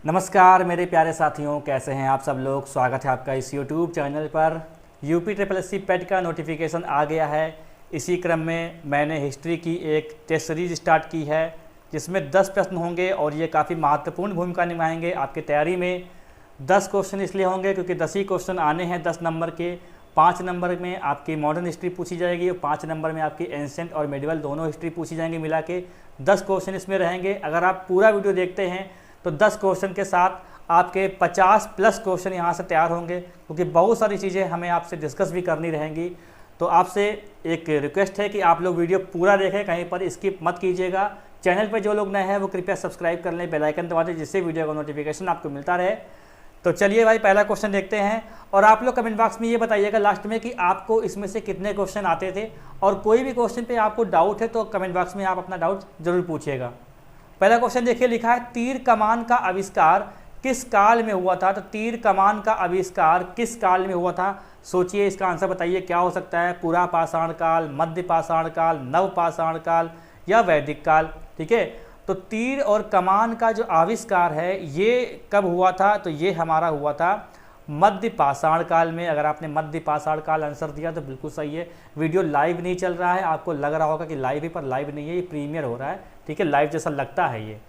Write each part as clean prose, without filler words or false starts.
नमस्कार मेरे प्यारे साथियों, कैसे हैं आप सब लोग। स्वागत है आपका इस YouTube चैनल पर। UPSSC पेट का नोटिफिकेशन आ गया है। इसी क्रम में मैंने हिस्ट्री की एक टेस्ट सीरीज स्टार्ट की है जिसमें 10 प्रश्न होंगे और ये काफ़ी महत्वपूर्ण भूमिका निभाएंगे आपकी तैयारी में। 10 क्वेश्चन इसलिए होंगे क्योंकि 10 ही क्वेश्चन आने हैं 10 नंबर के। 5 नंबर में आपकी मॉडर्न हिस्ट्री पूछी जाएगी और 5 नंबर में आपकी एंशिएंट और मेडिवल दोनों हिस्ट्री पूछी जाएंगी। मिला के 10 क्वेश्चन इसमें रहेंगे। अगर आप पूरा वीडियो देखते हैं तो 10 क्वेश्चन के साथ आपके 50+ क्वेश्चन यहाँ से तैयार होंगे, क्योंकि बहुत सारी चीज़ें हमें आपसे डिस्कस भी करनी रहेंगी। तो आपसे एक रिक्वेस्ट है कि आप लोग वीडियो पूरा देखें, कहीं पर स्किप मत कीजिएगा। चैनल पर जो लोग नए हैं वो कृपया सब्सक्राइब कर लें, बेल आइकन दबा दें, जिससे वीडियो का नोटिफिकेशन आपको मिलता रहे। तो चलिए भाई, पहला क्वेश्चन देखते हैं। और आप लोग कमेंट बॉक्स में ये बताइएगा लास्ट में कि आपको इसमें से कितने क्वेश्चन आते थे, और कोई भी क्वेश्चन पे आपको डाउट है तो कमेंट बॉक्स में आप अपना डाउट जरूर पूछिएगा। पहला क्वेश्चन देखिए, लिखा है तीर कमान का आविष्कार किस काल में हुआ था। तो तीर कमान का आविष्कार किस काल में हुआ था, सोचिए, इसका आंसर बताइए क्या हो सकता है। पूरा पाषाण काल, मध्य पाषाण काल, नव पाषाण काल या वैदिक काल। ठीक है, तो तीर और कमान का जो आविष्कार है ये कब हुआ था, तो ये हमारा हुआ था मध्य पाषाण काल में। अगर आपने मध्य पाषाण काल आंसर दिया तो बिल्कुल सही है। वीडियो लाइव नहीं चल रहा है, आपको लग रहा होगा कि लाइव है, पर लाइव नहीं है, ये प्रीमियर हो रहा है। ठीक है, लाइव जैसा लगता है ये।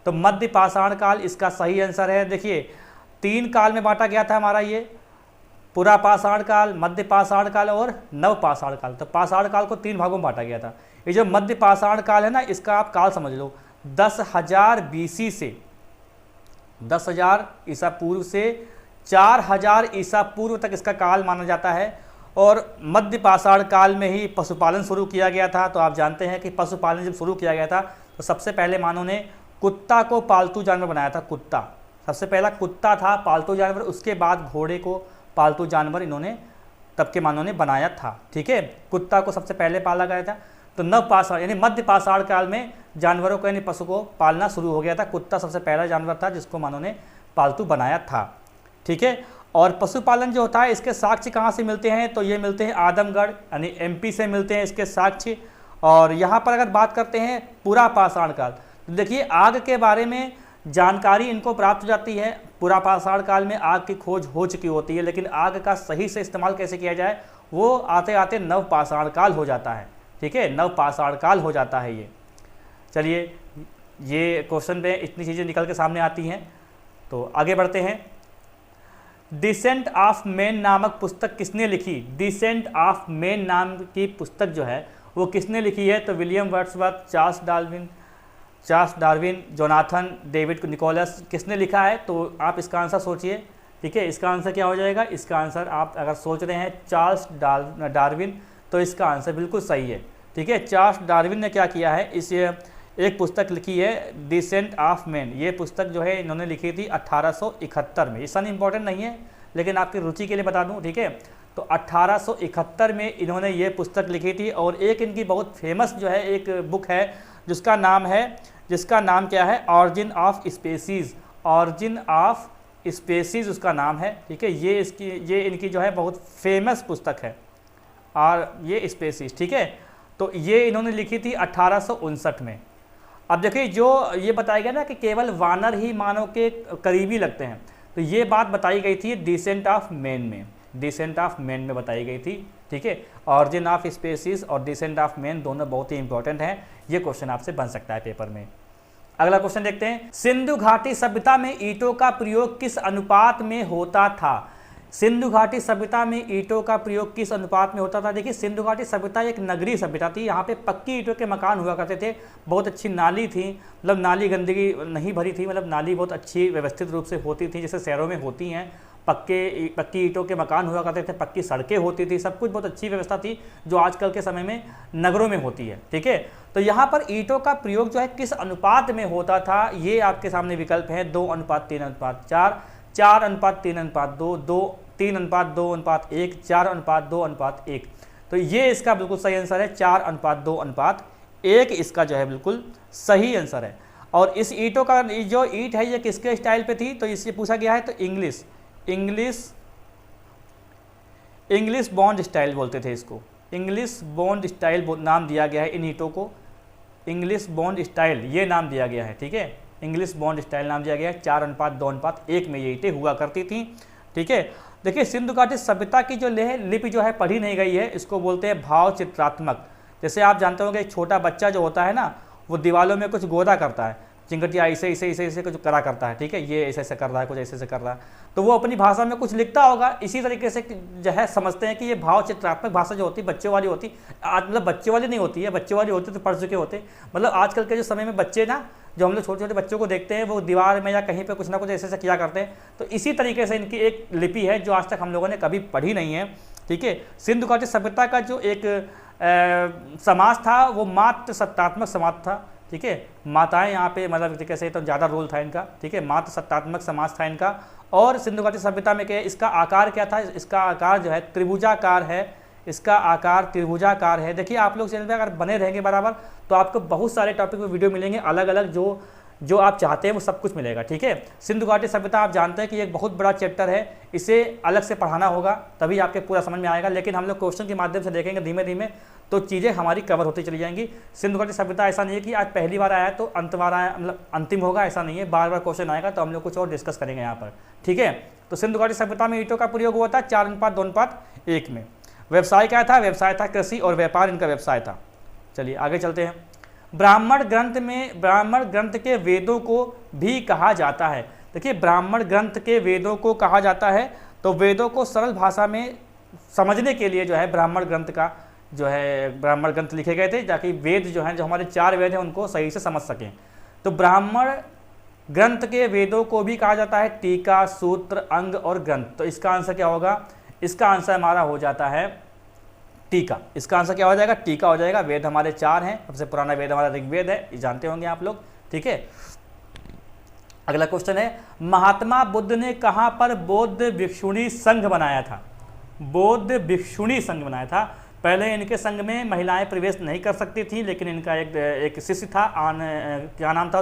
तो मध्य पाषाण काल इसका सही आंसर है। देखिए 3 काल में बांटा गया था हमारा ये, पूरा पाषाण काल, मध्य पाषाण काल और नव पाषाण काल। तो पाषाण काल को 3 भागों में बांटा गया था। ये जो मध्य पाषाण काल है ना, इसका आप काल समझ लो 10,000 BC से 10,000 ईसा पूर्व से 4,000 ईसा पूर्व तक इसका काल माना जाता है। और मध्य पाषाण काल में ही पशुपालन शुरू किया गया था। तो आप जानते हैं कि पशुपालन जब शुरू किया गया था तो सबसे पहले मानव ने कुत्ता को पालतू जानवर बनाया था। कुत्ता सबसे पहला कुत्ता था पालतू जानवर, उसके बाद घोड़े को पालतू जानवर इन्होंने तब के मानव ने बनाया था। ठीक है, कुत्ता को सबसे पहले पाला गया था। तो नव पाषाण यानी मध्य पाषाण काल में जानवरों को यानी पशु को पालना शुरू हो गया था। कुत्ता सबसे पहला जानवर था जिसको मानव ने पालतू बनाया था। ठीक है, और पशुपालन जो होता है इसके साक्ष्य कहाँ से मिलते हैं, तो ये मिलते हैं आदमगढ़ यानी MP से मिलते हैं इसके साक्ष्य। और यहाँ पर अगर बात करते हैं पूरा पाषाण काल, तो देखिए आग के बारे में जानकारी इनको प्राप्त हो जाती है। पूरा पाषाण काल में आग की खोज हो चुकी होती है, लेकिन आग का सही से इस्तेमाल कैसे किया जाए वो आते आते नव पाषाण काल हो जाता है। ठीक है, नव पाषाण काल हो जाता है ये। चलिए, ये क्वेश्चन में इतनी चीज़ें निकल के सामने आती हैं। तो आगे बढ़ते हैं। डिसेंट ऑफ मैन नामक पुस्तक किसने लिखी। डिसेंट ऑफ मैन नाम की पुस्तक जो है वो किसने लिखी है, तो William Wordsworth, Charles Darwin, Jonathan David Nicholas, किसने लिखा है। तो आप इसका आंसर सोचिए। ठीक है, इसका आंसर क्या हो जाएगा। इसका आंसर आप अगर सोच रहे हैं चार्ल्स डार्विन, तो इसका आंसर बिल्कुल सही है। ठीक है, चार्ल्स डार्विन ने क्या किया है, इस एक पुस्तक लिखी है डिसेंट ऑफ मैन। ये पुस्तक जो है इन्होंने लिखी थी 1871 में। ये सन इंपॉर्टेंट नहीं है, लेकिन आपकी रुचि के लिए बता दूं। ठीक है, तो 1871 में इन्होंने ये पुस्तक लिखी थी। और एक इनकी बहुत फेमस जो है एक बुक है जिसका नाम क्या है, origin of species. Origin of species उसका नाम है। ठीक है, ये इनकी जो है बहुत फेमस पुस्तक है, और ये स्पेसीज़। ठीक है, तो ये इन्होंने लिखी थी 1859 में। अब देखिए, जो ये बताया गया ना कि केवल वानर ही मानव के करीबी लगते हैं, तो ये बात बताई गई थी डिसेंट ऑफ मैन में। डिसेंट ऑफ मैन में बताई गई थी। ठीक है, ऑरिजिन ऑफ स्पेसीज और डिसेंट ऑफ मैन दोनों बहुत ही इंपॉर्टेंट हैं। ये क्वेश्चन आपसे बन सकता है पेपर में। अगला क्वेश्चन देखते हैं। सिंधु घाटी सभ्यता में ईंटों का प्रयोग किस अनुपात में होता था। सिंधु घाटी सभ्यता में ईंटों का प्रयोग किस अनुपात में होता था। देखिए, सिंधु घाटी सभ्यता एक नगरीय सभ्यता थी। यहाँ पे पक्की ईंटों के मकान हुआ करते थे। बहुत अच्छी नाली थी, मतलब नाली गंदगी नहीं भरी थी, मतलब नाली बहुत अच्छी व्यवस्थित रूप से होती थी, जैसे शहरों में होती हैं। पक्की ईंटों के मकान हुआ करते थे, पक्की सड़कें होती थी, सब कुछ बहुत अच्छी व्यवस्था थी, जो आजकल के समय में नगरों में होती है। ठीक है, तो यहाँ पर ईंटों का प्रयोग जो है किस अनुपात में होता था, ये आपके सामने विकल्प है। 2:3:4, 4:3:2, 3:2:1, 4:2:1। तो ये इसका बिल्कुल सही आंसर है। 4:2:1 इसका जो है बिल्कुल सही आंसर है। और इस ईंटों का जो ईंट है ये किसके स्टाइल पे थी, तो इससे पूछा गया है। तो इंग्लिश बॉन्ड स्टाइल बोलते थे इसको। इंग्लिश बॉन्ड स्टाइल नाम दिया गया है इन ईंटों को। इंग्लिश बॉन्ड स्टाइल ये नाम दिया गया है। ठीक है, इंग्लिश बॉन्ड स्टाइल नाम दिया गया है। 4:2:1 में ये ईंटें हुआ करती थी। ठीक है, देखिए सिंधु घाटी सभ्यता की जो लिपि जो है पढ़ी नहीं गई है, इसको बोलते हैं भाव चित्रात्मक। जैसे आप जानते होंगे एक छोटा बच्चा जो होता है ना, वो दीवालों में कुछ गोदा करता है, चिंगटिया ऐसे ऐसे ऐसे ऐसे कुछ करा करता है। ठीक है, ये ऐसे ऐसे कर रहा है, कुछ ऐसे ऐसे कर रहा है, तो वो अपनी भाषा में कुछ लिखता होगा। इसी तरीके से जो है समझते हैं कि ये भाव चित्रात्मक भाषा जो होती है बच्चों वाली होती, मतलब बच्चे वाली नहीं होती है, बच्चे वाली होती तो पढ़ चुके होते। मतलब आजकल के जो समय में बच्चे ना, जो हम लोग छोटे छोटे बच्चों को देखते हैं, वो दीवार में या कहीं पे कुछ ना कुछ ऐसे ऐसे किया करते हैं। तो इसी तरीके से इनकी एक लिपि है जो आज तक हम लोगों ने कभी पढ़ी नहीं है। ठीक है, सिंधु घाटी सभ्यता का जो एक समाज था वो मात्र सत्तात्मक समाज था। ठीक है, माताएं यहाँ पे मतलब कैसे तो ज़्यादा रोल था इनका। ठीक है, मात्र सत्तात्मक समाज था इनका। और सिंधु घाटी सभ्यता में क्या, इसका आकार क्या था, इसका आकार जो है त्रिभुजाकार है, इसका आकार त्रिभुजाकार है। देखिए आप लोग चैनल पे अगर बने रहेंगे बराबर तो आपको बहुत सारे टॉपिक में वीडियो मिलेंगे, अलग अलग जो आप चाहते हैं वो सब कुछ मिलेगा। ठीक है, सिंधु घाटी सभ्यता आप जानते हैं कि एक बहुत बड़ा चैप्टर है, इसे अलग से पढ़ाना होगा तभी आपके पूरा समझ में आएगा। लेकिन हम लोग क्वेश्चन के माध्यम से देखेंगे धीमे धीमे, तो चीज़ें हमारी कवर होती चली जाएंगी। सिंधु घाटी सभ्यता ऐसा नहीं है कि आज पहली बार आया तो अंत बार आया, मतलब अंतिम होगा, ऐसा नहीं है। बार बार क्वेश्चन आएगा तो हम लोग कुछ और डिस्कस करेंगे यहाँ पर। ठीक है, तो सिंधु घाटी सभ्यता में ईंटों का प्रयोग हुआ था 4:2:1 में। व्यवसाय क्या था, व्यवसाय था कृषि और व्यापार इनका व्यवसाय था। चलिए आगे चलते हैं। ब्राह्मण ग्रंथ के वेदों को भी कहा जाता है। देखिए ब्राह्मण ग्रंथ के वेदों को कहा जाता है, तो वेदों को सरल भाषा में समझने के लिए जो है ब्राह्मण ग्रंथ लिखे गए थे, ताकि वेद जो हैं, जो हमारे 4 वेद हैं, उनको सही से समझ सकें। तो ब्राह्मण ग्रंथ के वेदों को भी कहा जाता है टीका, सूत्र, अंग और ग्रंथ। तो इसका आंसर क्या होगा, इसका आंसर हमारा हो जाता है टीका। इसका आंसर क्या हो जाएगा, टीका हो जाएगा। वेद हमारे 4 हैं, सबसे पुराना वेद हमारा ऋग्वेद है, ये जानते होंगे आप लोग। ठीक है, अगला क्वेश्चन है, महात्मा बुद्ध ने कहां पर बौद्ध भिक्षुणी संघ बनाया था। बौद्ध भिक्षुणी संघ बनाया था। पहले इनके संघ में महिलाएं प्रवेश नहीं कर सकती थी, लेकिन इनका एक शिष्य था, क्या नाम था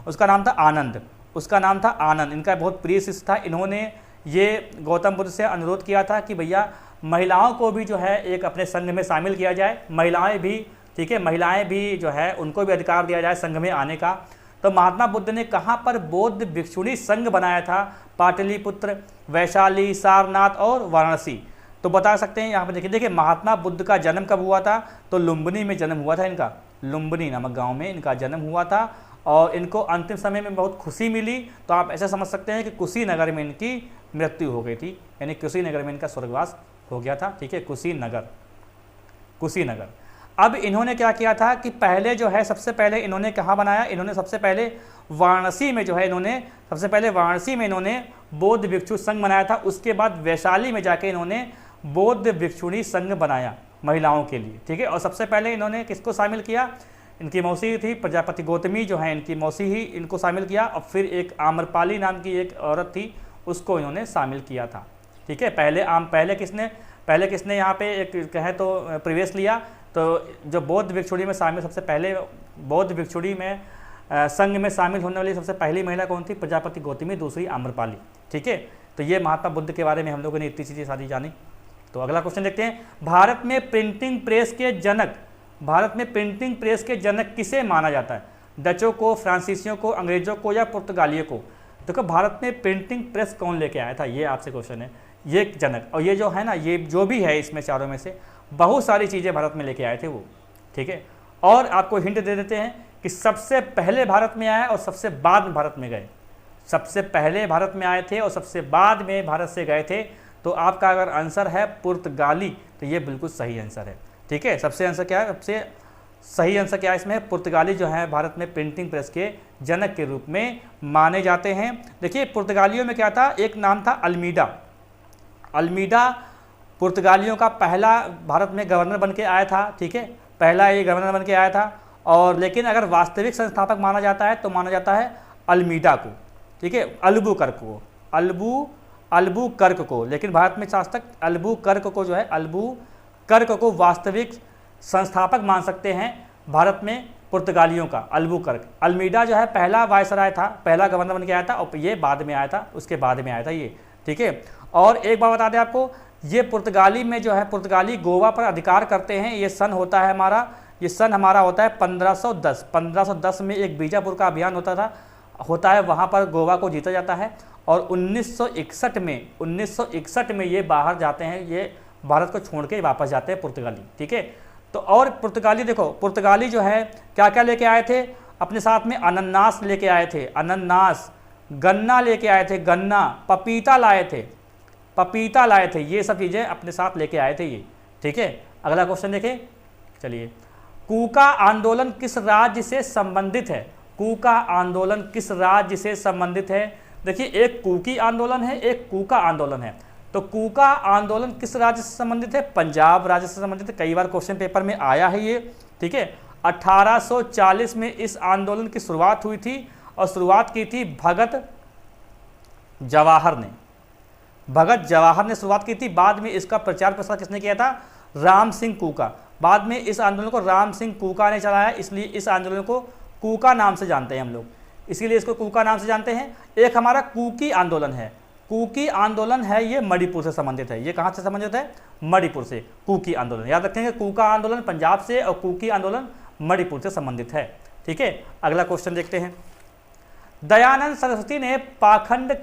उसका नाम था आनंद। उसका नाम था आनंद, इनका बहुत प्रिय शिष्य था। इन्होंने ये गौतम बुद्ध से अनुरोध किया था कि भैया महिलाओं को भी जो है एक अपने संघ में शामिल किया जाए, महिलाएं भी, ठीक है, महिलाएं भी जो है उनको भी अधिकार दिया जाए संघ में आने का। तो महात्मा बुद्ध ने कहाँ पर बौद्ध भिक्षुणी संघ बनाया था, पाटलिपुत्र, वैशाली, सारनाथ और वाराणसी। तो बता सकते हैं यहाँ पर देखिए महात्मा बुद्ध का जन्म कब हुआ था, तो लुम्बिनी में जन्म हुआ था इनका। लुम्बिनी नामक गाँव में इनका जन्म हुआ था और इनको अंतिम समय में बहुत खुशी मिली। तो आप ऐसे समझ सकते हैं कि कुशीनगर में इनकी मृत्यु हो गई थी, यानी कुशीनगर में इनका स्वर्गवास हो गया था। ठीक है, कुशीनगर। अब इन्होंने क्या किया था कि पहले जो है सबसे पहले इन्होंने कहाँ बनाया, इन्होंने सबसे पहले वाराणसी में जो है इन्होंने बौद्ध भिक्षु संघ बनाया था। उसके बाद वैशाली में जाके इन्होंने बौद्ध भिक्षुणी संघ बनाया महिलाओं के लिए। ठीक है, और सबसे पहले इन्होंने किसको शामिल किया, इनकी मौसी थी प्रजापति गौतमी जो है इनकी मौसी ही इनको शामिल किया, और फिर एक आम्रपाली नाम की एक औरत थी उसको इन्होंने शामिल किया था। ठीक है, पहले किसने यहाँ पे एक कहे तो प्रवेश लिया, तो जो बौद्ध भिक्षुणी में शामिल, सबसे पहले बौद्ध भिक्षुणी में संघ में शामिल होने वाली सबसे पहली महिला कौन थी, प्रजापति गौतमी, दूसरी आम्रपाली। ठीक है, तो ये महात्मा बुद्ध के बारे में हम लोगों ने इतनी चीज़ें सारी जानी। तो अगला क्वेश्चन देखते हैं, भारत में प्रिंटिंग प्रेस के जनक किसे माना जाता है, डचों को, फ्रांसीसियों को, अंग्रेजों को या पुर्तगालियों को। देखो भारत में प्रिंटिंग प्रेस कौन लेके आया था, ये आपसे क्वेश्चन है। ये जनक, और ये जो है ना, ये जो भी है इसमें चारों में से बहुत सारी चीज़ें भारत में लेके आए थे वो। ठीक है, और आपको हिंट दे देते हैं कि सबसे पहले भारत में आए और सबसे बाद में भारत में गए। सबसे पहले भारत में आए थे और सबसे बाद में भारत से गए थे। तो आपका अगर आंसर है पुर्तगाली तो ये बिल्कुल सही आंसर है। ठीक है, सबसे सही आंसर क्या है इसमें, पुर्तगाली जो है भारत में प्रिंटिंग प्रेस के जनक के रूप में माने जाते हैं। देखिए पुर्तगालियों में क्या था, एक नाम था अल्मीडा पुर्तगालियों का पहला भारत में गवर्नर बन के आया था। ठीक है, पहला ये गवर्नर बन के आया था। और लेकिन अगर वास्तविक संस्थापक माना जाता है तो माना जाता है अल्मीडा को। ठीक है, अल्बुकर्क को, लेकिन भारत में आज तक अल्बुकर्क को वास्तविक संस्थापक मान सकते हैं भारत में पुर्तगालियों का, अल्बुकर्क। अल्मीडा जो है पहला वायसराय था, पहला गवर्नर बन के आया था, और ये बाद में आया था, उसके बाद में आया था ये। ठीक है, और एक बात बता दें आपको, ये पुर्तगाली में जो है पुर्तगाली गोवा पर अधिकार करते हैं। ये सन होता है हमारा, ये सन हमारा होता है 1510 में एक बीजापुर का अभियान होता था, होता है वहाँ पर गोवा को जीता जाता है। और 1961 में ये बाहर जाते हैं, ये भारत को छोड़ के वापस जाते हैं पुर्तगाली, ठीक है। तो और पुर्तगाली देखो, पुर्तगाली जो है क्या क्या लेके आए थे अपने साथ में, अनानास लेके आए थे, अनानास, गन्ना लेके आए थे, गन्ना, पपीता लाए थे, पपीता लाए थे, ये सब चीज़ें अपने साथ लेके आए थे ये, ठीक है। अगला क्वेश्चन देखें, चलिए, कूका आंदोलन किस राज्य से संबंधित है? कूका आंदोलन किस राज्य से संबंधित है? देखिए, एक कूकी आंदोलन है, एक कूका आंदोलन है। तो कूका आंदोलन किस राज्य से संबंधित है? पंजाब राज्य से संबंधित है। कई बार क्वेश्चन पेपर में आया है ये, ठीक है। 1840 में इस आंदोलन की शुरुआत हुई थी और शुरुआत की थी भगत जवाहर ने, भगत जवाहर ने शुरुआत की थी। बाद में इसका प्रचार प्रसार किसने किया था? राम सिंह कूका। बाद में इस आंदोलन को राम सिंह कूका ने चलाया, इसलिए इस आंदोलन को कूका नाम से जानते हैं हम लोग, इसीलिए इसको कूका नाम से जानते हैं। एक हमारा कूकी आंदोलन है, कूकी आंदोलन है, ये मणिपुर से संबंधित है। ये कहाँ से संबंधित है? मणिपुर से। कूकी आंदोलन याद रखेंगे, कूका आंदोलन पंजाब से और कूकी आंदोलन मणिपुर से संबंधित है, ठीक है। अगला क्वेश्चन देखते हैं, दयानंद सरस्वती ने पाखंड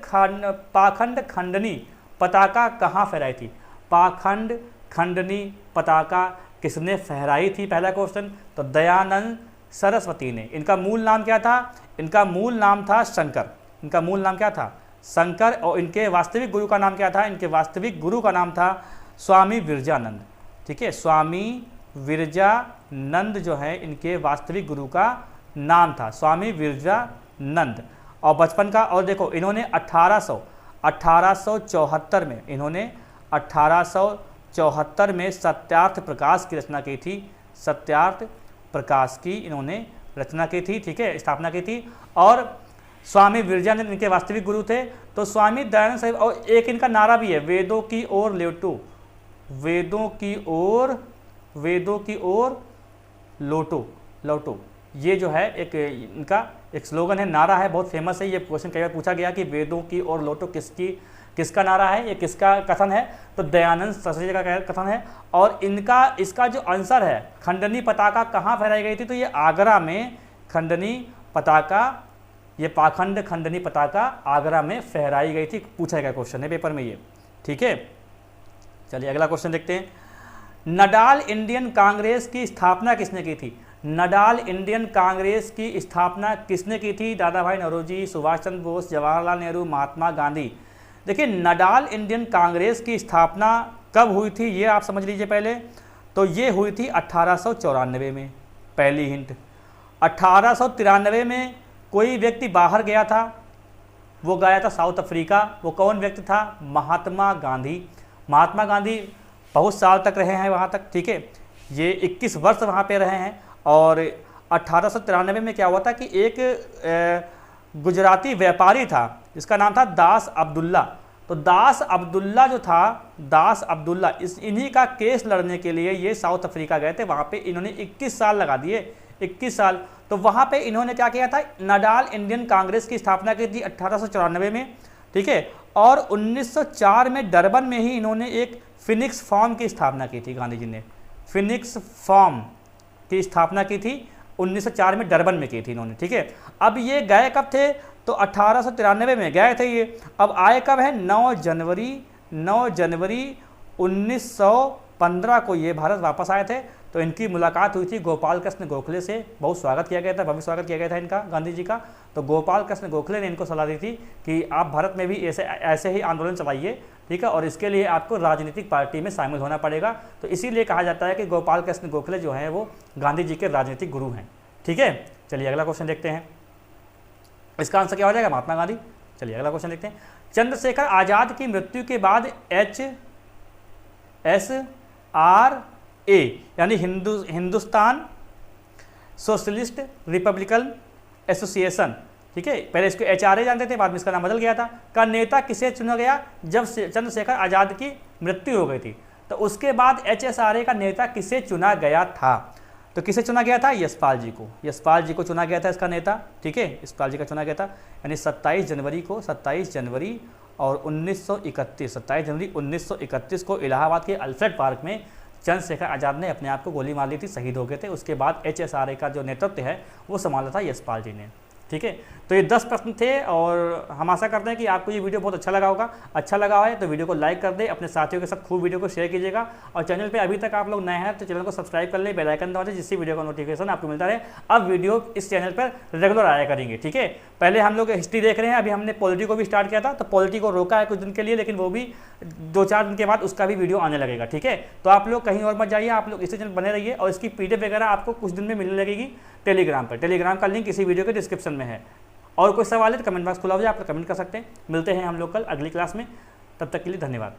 खंडनी पताका कहाँ फहराई थी? पाखंड खंडनी पताका किसने फहराई थी? पहला क्वेश्चन। तो दयानंद सरस्वती ने। इनका मूल नाम क्या था? इनका मूल नाम था शंकर। इनका मूल नाम क्या था? शंकर। और इनके वास्तविक गुरु का नाम क्या था? इनके वास्तविक गुरु का नाम था स्वामी विरजानंद, ठीक है। स्वामी विरजानंद जो है इनके वास्तविक गुरु का नाम था, स्वामी विरजानंद। और बचपन का, और देखो इन्होंने 1874 में, इन्होंने 1874 में सत्यार्थ प्रकाश की रचना की थी। सत्यार्थ प्रकाश की इन्होंने रचना की थी, ठीक है, स्थापना की थी। और स्वामी विरजानंद इनके वास्तविक गुरु थे। तो स्वामी दयानंद साहिब, और एक इनका नारा भी है, वेदों की ओर लौटो, वेदों की ओर, वेदों की ओर लौटो, लौटो। ये जो है एक इनका एक स्लोगन है, नारा है, बहुत फेमस है। ये क्वेश्चन कई बार पूछा गया कि वेदों की ओर लौटो किसका नारा है, ये किसका कथन है? तो दयानंद सरस्वती का कथन है। और इनका, इसका जो आंसर है, खंडनी पताका कहाँ फहराई गई थी? तो ये आगरा में खंडनी पताका, ये पाखंड खंडनी पताका आगरा में फहराई गई थी। पूछा गया क्वेश्चन है पेपर में ये, ठीक है। चलिए अगला क्वेश्चन देखते हैं, नडाल इंडियन कांग्रेस की स्थापना किसने की थी? नडाल इंडियन कांग्रेस की स्थापना किसने की थी? दादा भाई नौरोजी, सुभाष चंद्र बोस, जवाहरलाल नेहरू, महात्मा गांधी। देखिए, नडाल इंडियन कांग्रेस की स्थापना कब हुई थी ये आप समझ लीजिए पहले। तो ये हुई थी 1894 में, पहली हिंट। 1893 में कोई व्यक्ति बाहर गया था, वो गया था साउथ अफ्रीका। वो कौन व्यक्ति था? महात्मा गांधी। महात्मा गांधी बहुत साल तक रहे हैं वहाँ तक, ठीक है। ये 21 वर्ष वहाँ पे रहे हैं। और 1893 में क्या हुआ था कि एक गुजराती व्यापारी था जिसका नाम था दास अब्दुल्ला। तो दास अब्दुल्ला जो था, दास अब्दुल्ला, इन्हीं का केस लड़ने के लिए ये साउथ अफ्रीका गए थे। वहाँ पे इन्होंने 21 साल लगा दिए, 21 साल। तो वहाँ पे इन्होंने क्या किया था? नडाल इंडियन कांग्रेस की स्थापना की थी 1894 में, ठीक है। और 1904 में डरबन में ही इन्होंने एक फिनिक्स फॉर्म की स्थापना की थी। गांधी जी ने फिनिक्स फॉर्म की स्थापना की थी 1904 में, डरबन में की थी इन्होंने, ठीक है। अब ये गए कब थे? तो 1893 में गए थे ये। अब आए कब है? 9 जनवरी 1915 को ये भारत वापस आए थे। तो इनकी मुलाकात हुई थी गोपाल कृष्ण गोखले से। बहुत स्वागत किया गया था, भव्य स्वागत किया गया था इनका, गांधी जी का। तो गोपाल कृष्ण गोखले ने इनको सलाह दी थी कि आप भारत में भी ऐसे ही आंदोलन चलाइए, ठीक है, और इसके लिए आपको राजनीतिक पार्टी में शामिल होना पड़ेगा। तो इसीलिए कहा जाता है कि गोपाल कृष्ण गोखले जो हैं वो गांधी जी के राजनीतिक गुरु हैं, ठीक है। चलिए अगला क्वेश्चन देखते हैं, इसका आंसर क्या हो जाएगा? महात्मा गांधी। चलिए अगला क्वेश्चन देखते हैं, चंद्रशेखर आजाद की मृत्यु के बाद HSRA यानी हिंदुस्तान सोशलिस्ट रिपब्लिकन एसोसिएशन, ठीक है, पहले इसको HRA जानते थे, बाद में इसका नाम बदल गया था, का नेता किसे चुना गया जब चंद्रशेखर आजाद की मृत्यु हो गई थी? तो उसके बाद HSRA का नेता किसे चुना गया था? तो किसे चुना गया था? यशपाल जी को। यशपाल जी को चुना गया था इसका नेता, ठीक है, यशपाल जी का चुना गया था। यानी 27 जनवरी और 1931, 27 जनवरी 1931 को इलाहाबाद के अल्फ्रेड पार्क में चंद्रशेखर आजाद ने अपने आप को गोली मार ली थी, शहीद हो गए थे। उसके बाद HSRA का जो नेतृत्व है वो संभाला था यशपाल जी ने, ठीक ठीक है। तो ये 10 प्रश्न थे और हम आशा करते हैं कि आपको ये वीडियो बहुत अच्छा लगा होगा। अच्छा लगा है तो वीडियो को लाइक कर दे, अपने साथियों के साथ खूब वीडियो को शेयर कीजिएगा और चैनल पे अभी तक आप लोग नए हैं तो चैनल को सब्सक्राइब कर ले, बेल आइकन दबा दें जिससे वीडियो का नोटिफिकेशन आपको मिलता रहे। अब वीडियो इस चैनल पर रेगुलर आया करेंगे, ठीक है। पहले हम लोग हिस्ट्री देख रहे हैं, अभी हमने पॉलिटी को भी स्टार्ट किया था, तो पॉलिटी को रोका है कुछ दिन के लिए, लेकिन वो भी 2-4 दिन के बाद उसका भी वीडियो आने लगेगा, ठीक है। तो आप लोग कहीं और मत जाइए, आप लोग इसी चैनल बने रहिए और इसकी PDF वगैरह आपको कुछ दिन में मिलने लगेगी टेलीग्राम पर। टेलीग्राम का लिंक इसी वीडियो के डिस्क्रिप्शन में है। और कोई सवाल है तो कमेंट बॉक्स खुला हो जाए, आप लोग कमेंट कर सकते हैं। मिलते हैं हम लोग कल अगली क्लास में, तब तक के लिए धन्यवाद।